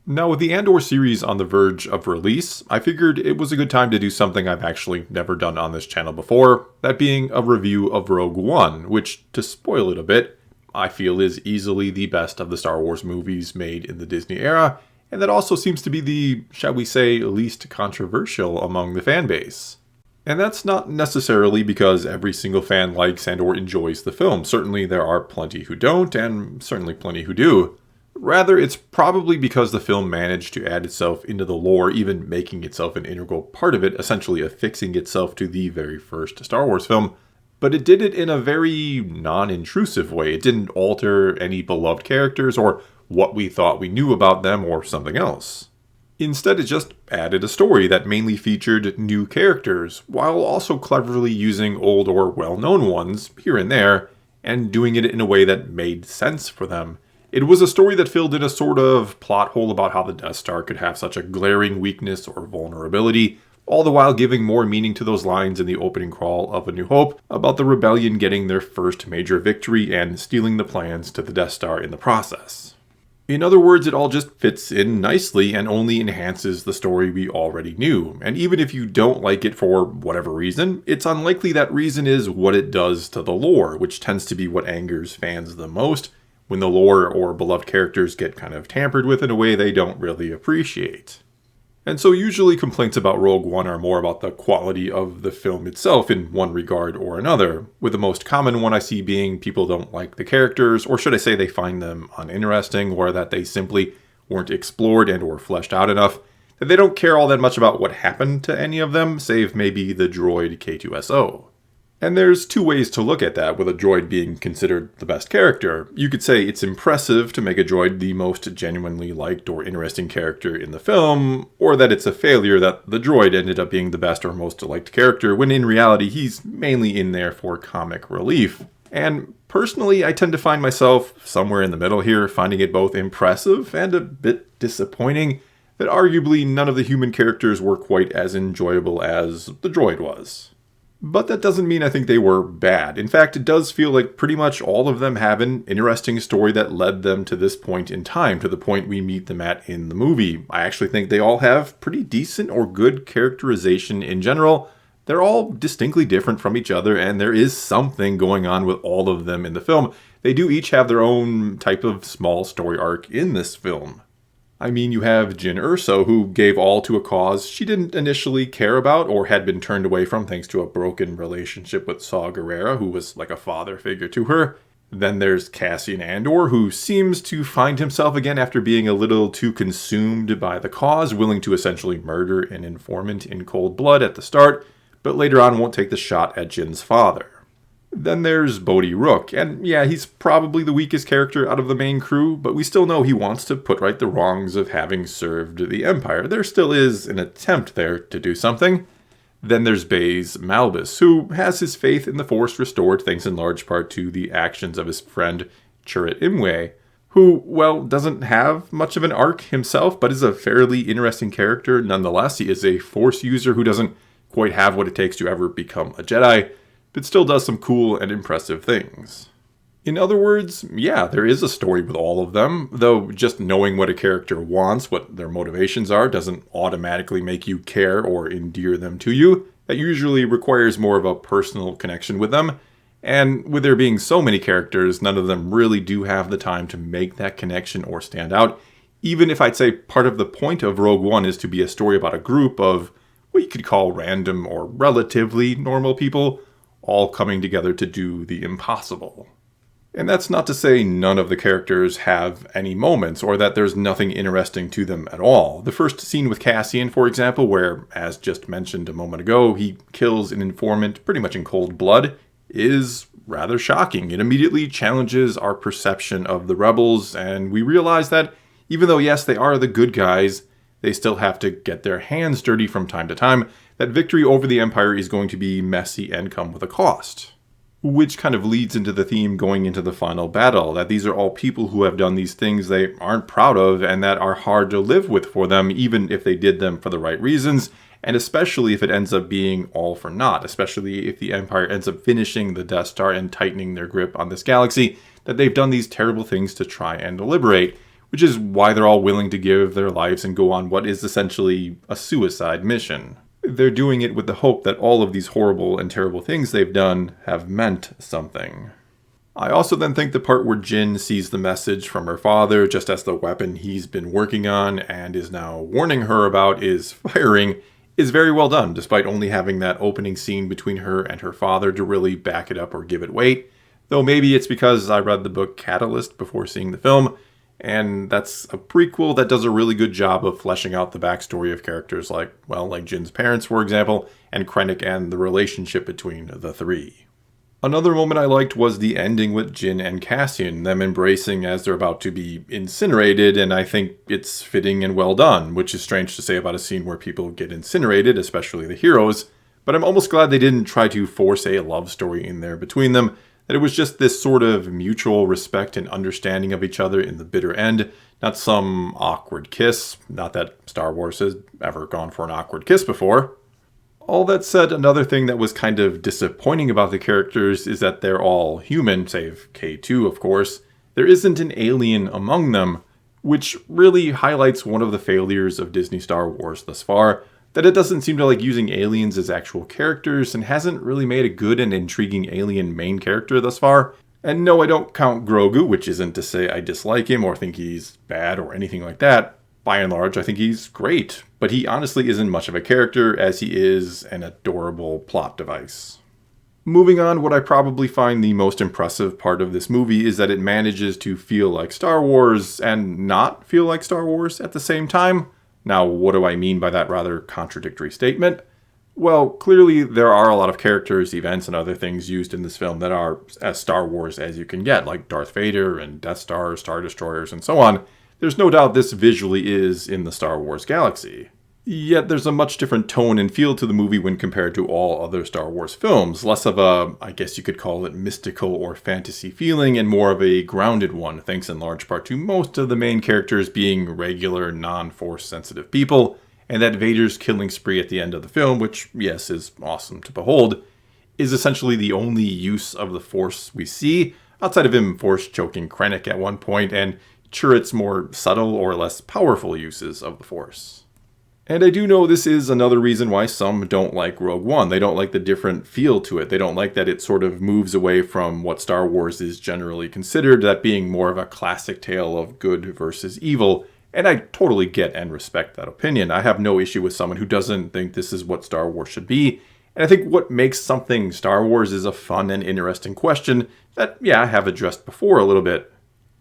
Now, with the Andor series on the verge of release, I figured it was a good time to do something I've actually never done on this channel before, that being a review of Rogue One, which, to spoil it a bit, I feel is easily the best of the Star Wars movies made in the Disney era, and that also seems to be the, shall we say, least controversial among the fanbase. And that's not necessarily because every single fan likes and or enjoys the film. Certainly there are plenty who don't, and certainly plenty who do. Rather, it's probably because the film managed to add itself into the lore, even making itself an integral part of it, essentially affixing itself to the very first Star Wars film. But it did it in a very non-intrusive way. It didn't alter any beloved characters or what we thought we knew about them or something else. Instead, it just added a story that mainly featured new characters, while also cleverly using old or well-known ones here and there, and doing it in a way that made sense for them. It was a story that filled in a sort of plot hole about how the Death Star could have such a glaring weakness or vulnerability, all the while giving more meaning to those lines in the opening crawl of A New Hope about the rebellion getting their first major victory and stealing the plans to the Death Star in the process. In other words, it all just fits in nicely and only enhances the story we already knew. And even if you don't like it for whatever reason, it's unlikely that reason is what it does to the lore, which tends to be what angers fans the most, when the lore or beloved characters get kind of tampered with in a way they don't really appreciate. And so usually complaints about Rogue One are more about the quality of the film itself in one regard or another, with the most common one I see being people don't like the characters, or should I say they find them uninteresting, or that they simply weren't explored and or fleshed out enough, that they don't care all that much about what happened to any of them, save maybe the droid K2SO. And there's two ways to look at that, with a droid being considered the best character. You could say it's impressive to make a droid the most genuinely liked or interesting character in the film, or that it's a failure that the droid ended up being the best or most liked character, when in reality he's mainly in there for comic relief. And personally, I tend to find myself somewhere in the middle here, finding it both impressive and a bit disappointing that arguably none of the human characters were quite as enjoyable as the droid was. But that doesn't mean I think they were bad. In fact, it does feel like pretty much all of them have an interesting story that led them to this point in time, to the point we meet them at in the movie. I actually think they all have pretty decent or good characterization in general. They're all distinctly different from each other, and there is something going on with all of them in the film. They do each have their own type of small story arc in this film. I mean, you have Jyn Erso, who gave all to a cause she didn't initially care about or had been turned away from thanks to a broken relationship with Saw Gerrera, who was like a father figure to her. Then there's Cassian Andor, who seems to find himself again after being a little too consumed by the cause, willing to essentially murder an informant in cold blood at the start, but later on won't take the shot at Jyn's father. Then there's Bodhi Rook, and yeah, he's probably the weakest character out of the main crew, but we still know he wants to put right the wrongs of having served the Empire. There still is an attempt there to do something. Then there's Baze Malvis, who has his faith in the Force restored thanks in large part to the actions of his friend Chirrut Imwe, who, well, doesn't have much of an arc himself, but is a fairly interesting character nonetheless. He is a Force user who doesn't quite have what it takes to ever become a Jedi, but still does some cool and impressive things. In other words, yeah, there is a story with all of them, though just knowing what a character wants, what their motivations are, doesn't automatically make you care or endear them to you. That usually requires more of a personal connection with them, and with there being so many characters, none of them really do have the time to make that connection or stand out, even if I'd say part of the point of Rogue One is to be a story about a group of what you could call random or relatively normal people, all coming together to do the impossible. And that's not to say none of the characters have any moments, or that there's nothing interesting to them at all. The first scene with Cassian, for example, where, as just mentioned a moment ago, he kills an informant pretty much in cold blood, is rather shocking. It immediately challenges our perception of the rebels, and we realize that even though, yes, they are the good guys, they still have to get their hands dirty from time to time, that victory over the Empire is going to be messy and come with a cost. Which kind of leads into the theme going into the final battle, that these are all people who have done these things they aren't proud of and that are hard to live with for them, even if they did them for the right reasons, and especially if it ends up being all for naught, especially if the Empire ends up finishing the Death Star and tightening their grip on this galaxy, that they've done these terrible things to try and liberate, which is why they're all willing to give their lives and go on what is essentially a suicide mission. They're doing it with the hope that all of these horrible and terrible things they've done have meant something. I also then think the part where Jyn sees the message from her father just as the weapon he's been working on and is now warning her about is firing is very well done, despite only having that opening scene between her and her father to really back it up or give it weight. Though maybe it's because I read the book Catalyst before seeing the film, and that's a prequel that does a really good job of fleshing out the backstory of characters like Jyn's parents, for example, and Krennic and the relationship between the three. Another moment I liked was the ending with Jyn and Cassian, them embracing as they're about to be incinerated, and I think it's fitting and well done, which is strange to say about a scene where people get incinerated, especially the heroes, but I'm almost glad they didn't try to force a love story in there between them, that it was just this sort of mutual respect and understanding of each other in the bitter end, not some awkward kiss, not that Star Wars has ever gone for an awkward kiss before. All that said, another thing that was kind of disappointing about the characters is that they're all human, save K2 of course. There isn't an alien among them, which really highlights one of the failures of Disney Star Wars thus far, that it doesn't seem to like using aliens as actual characters and hasn't really made a good and intriguing alien main character thus far. And no, I don't count Grogu, which isn't to say I dislike him or think he's bad or anything like that. By and large, I think he's great, but he honestly isn't much of a character as he is an adorable plot device. Moving on, what I probably find the most impressive part of this movie is that it manages to feel like Star Wars and not feel like Star Wars at the same time. Now, what do I mean by that rather contradictory statement? Well, clearly there are a lot of characters, events, and other things used in this film that are as Star Wars as you can get, like Darth Vader and Death Stars, Star Destroyers, and so on. There's no doubt this visually is in the Star Wars galaxy. Yet there's a much different tone and feel to the movie when compared to all other Star Wars films. Less of a, I guess you could call it mystical or fantasy feeling, and more of a grounded one, thanks in large part to most of the main characters being regular, non-Force sensitive people, and that Vader's killing spree at the end of the film, which, yes, is awesome to behold, is essentially the only use of the Force we see, outside of him Force choking Krennic at one point, and sure, it's more subtle or less powerful uses of the Force. And I do know this is another reason why some don't like Rogue One. They don't like the different feel to it. They don't like that it sort of moves away from what Star Wars is generally considered, that being more of a classic tale of good versus evil. And I totally get and respect that opinion. I have no issue with someone who doesn't think this is what Star Wars should be. And I think what makes something Star Wars is a fun and interesting question that, yeah, I have addressed before a little bit.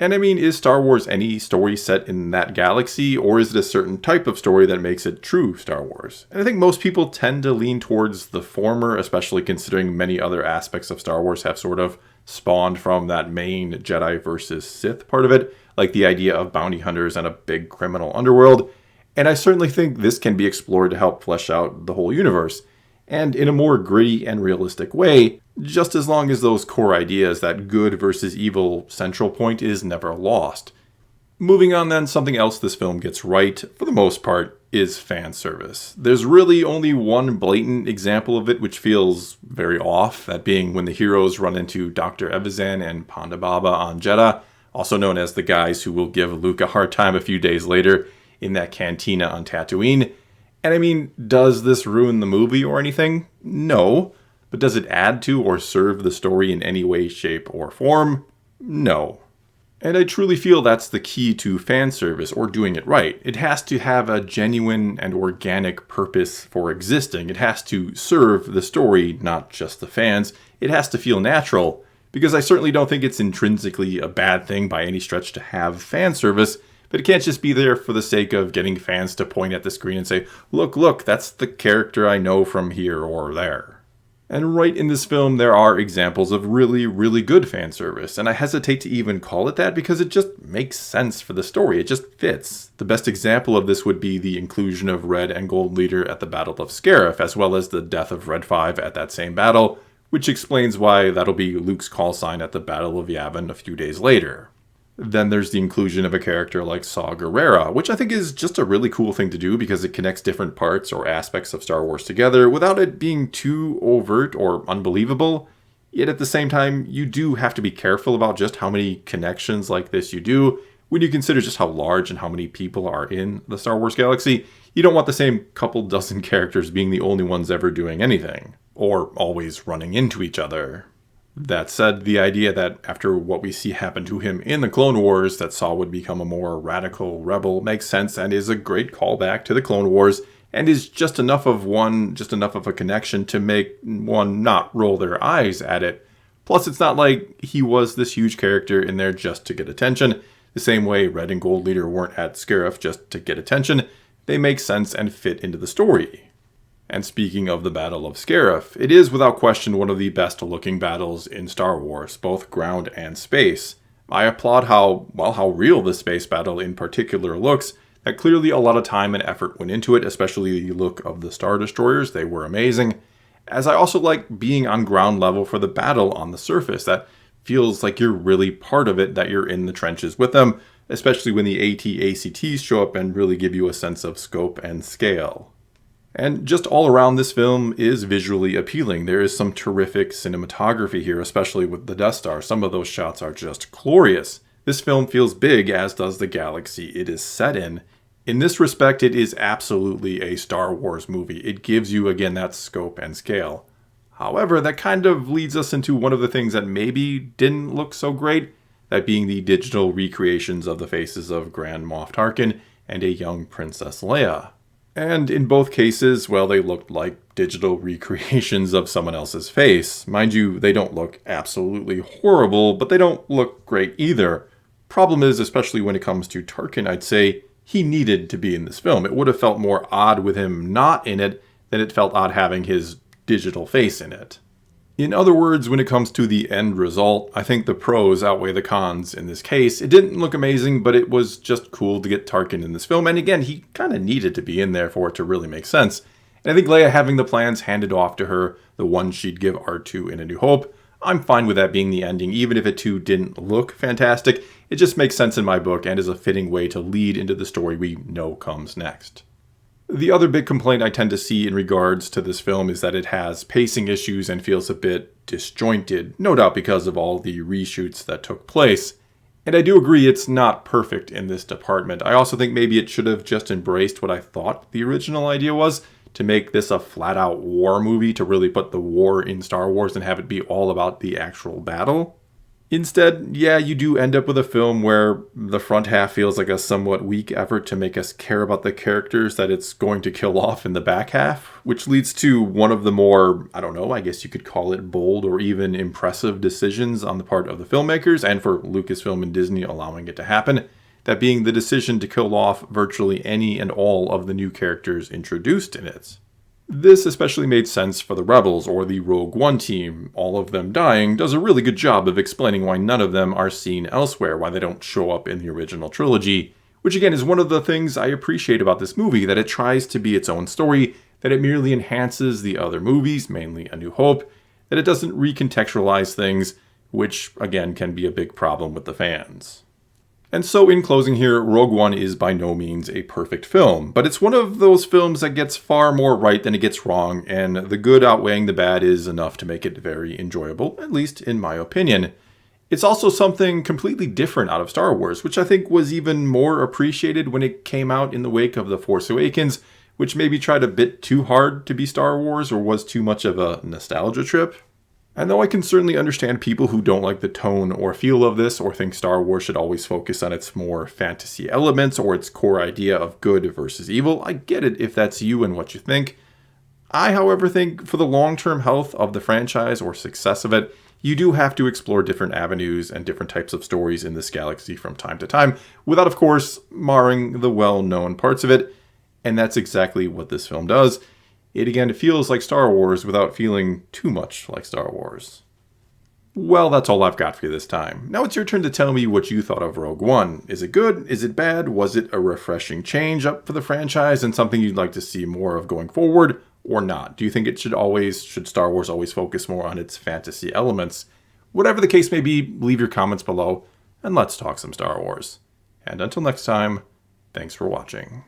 And I mean, is Star Wars any story set in that galaxy, or is it a certain type of story that makes it true Star Wars? And I think most people tend to lean towards the former, especially considering many other aspects of Star Wars have sort of spawned from that main Jedi versus Sith part of it, like the idea of bounty hunters and a big criminal underworld. And I certainly think this can be explored to help flesh out the whole universe, and in a more gritty and realistic way, just as long as those core ideas, that good versus evil central point, is never lost. Moving on then, something else this film gets right, for the most part, is fan service. There's really only one blatant example of it which feels very off, that being when the heroes run into Dr. Evazan and Ponda Baba on Jedha, also known as the guys who will give Luke a hard time a few days later in that cantina on Tatooine. And I mean, does this ruin the movie or anything? No. But does it add to or serve the story in any way, shape, or form? No. And I truly feel that's the key to fan service, or doing it right. It has to have a genuine and organic purpose for existing. It has to serve the story, not just the fans. It has to feel natural, because I certainly don't think it's intrinsically a bad thing by any stretch to have fan service, but it can't just be there for the sake of getting fans to point at the screen and say, look, that's the character I know from here or there. And right in this film, there are examples of really, really good fan service, and I hesitate to even call it that because it just makes sense for the story. It just fits. The best example of this would be the inclusion of Red and Gold Leader at the Battle of Scarif, as well as the death of Red 5 at that same battle, which explains why that'll be Luke's call sign at the Battle of Yavin a few days later. Then there's the inclusion of a character like Saw Gerrera, which I think is just a really cool thing to do because it connects different parts or aspects of Star Wars together without it being too overt or unbelievable. Yet at the same time, you do have to be careful about just how many connections like this you do, When you consider just how large and how many people are in the Star Wars galaxy, you don't want the same couple dozen characters being the only ones ever doing anything, or always running into each other. That said, the idea that after what we see happen to him in the Clone Wars, that Saw would become a more radical rebel makes sense and is a great callback to the Clone Wars, and is just enough of a connection to make one not roll their eyes at it. Plus, it's not like he was this huge character in there just to get attention. The same way Red and Gold Leader weren't at Scarif just to get attention. They make sense and fit into the story. And speaking of the Battle of Scarif, it is without question one of the best looking battles in Star Wars, both ground and space. I applaud how real the space battle in particular looks. That clearly a lot of time and effort went into it, especially the look of the Star Destroyers. They were amazing. As I also like being on ground level for the battle on the surface. That feels like you're really part of it, that you're in the trenches with them, especially when the AT-ACTs show up and really give you a sense of scope and scale. And just all around, this film is visually appealing. There is some terrific cinematography here, especially with the Death Star. Some of those shots are just glorious. This film feels big, as does the galaxy it is set in. In this respect, it is absolutely a Star Wars movie. It gives you, again, that scope and scale. However, that kind of leads us into one of the things that maybe didn't look so great, that being the digital recreations of the faces of Grand Moff Tarkin and a young Princess Leia. And in both cases, well, they looked like digital recreations of someone else's face. Mind you, they don't look absolutely horrible, but they don't look great either. Problem is, especially when it comes to Tarkin, I'd say he needed to be in this film. It would have felt more odd with him not in it than it felt odd having his digital face in it. In other words, when it comes to the end result, I think the pros outweigh the cons in this case. It didn't look amazing, but it was just cool to get Tarkin in this film. And again, he kind of needed to be in there for it to really make sense. And I think Leia having the plans handed off to her, the one she'd give R2 in A New Hope, I'm fine with that being the ending, even if it too didn't look fantastic. It just makes sense in my book and is a fitting way to lead into the story we know comes next. The other big complaint I tend to see in regards to this film is that it has pacing issues and feels a bit disjointed, no doubt because of all the reshoots that took place. And I do agree it's not perfect in this department. I also think maybe it should have just embraced what I thought the original idea was, to make this a flat-out war movie, to really put the war in Star Wars and have it be all about the actual battle. Instead, yeah, you do end up with a film where the front half feels like a somewhat weak effort to make us care about the characters that it's going to kill off in the back half, which leads to one of the more, I guess you could call it bold or even impressive decisions on the part of the filmmakers, and for Lucasfilm and Disney allowing it to happen, that being the decision to kill off virtually any and all of the new characters introduced in it. This especially made sense for the Rebels, or the Rogue One team. All of them dying does a really good job of explaining why none of them are seen elsewhere, why they don't show up in the original trilogy, which again is one of the things I appreciate about this movie, that it tries to be its own story, that it merely enhances the other movies, mainly A New Hope, that it doesn't recontextualize things, which again can be a big problem with the fans. And so in closing here, Rogue One is by no means a perfect film, but it's one of those films that gets far more right than it gets wrong, and the good outweighing the bad is enough to make it very enjoyable, at least in my opinion. It's also something completely different out of Star Wars, which I think was even more appreciated when it came out in the wake of The Force Awakens, which maybe tried a bit too hard to be Star Wars or was too much of a nostalgia trip. And though I can certainly understand people who don't like the tone or feel of this, or think Star Wars should always focus on its more fantasy elements or its core idea of good versus evil, I get it if that's you and what you think. I, however, think for the long-term health of the franchise or success of it, you do have to explore different avenues and different types of stories in this galaxy from time to time, without, of course, marring the well-known parts of it. And that's exactly what this film does. It again feels like Star Wars without feeling too much like Star Wars. Well, that's all I've got for you this time. Now it's your turn to tell me what you thought of Rogue One. Is it good? Is it bad? Was it a refreshing change up for the franchise and something you'd like to see more of going forward, or not? Do you think it should Star Wars always focus more on its fantasy elements? Whatever the case may be, leave your comments below, and let's talk some Star Wars. And until next time, thanks for watching.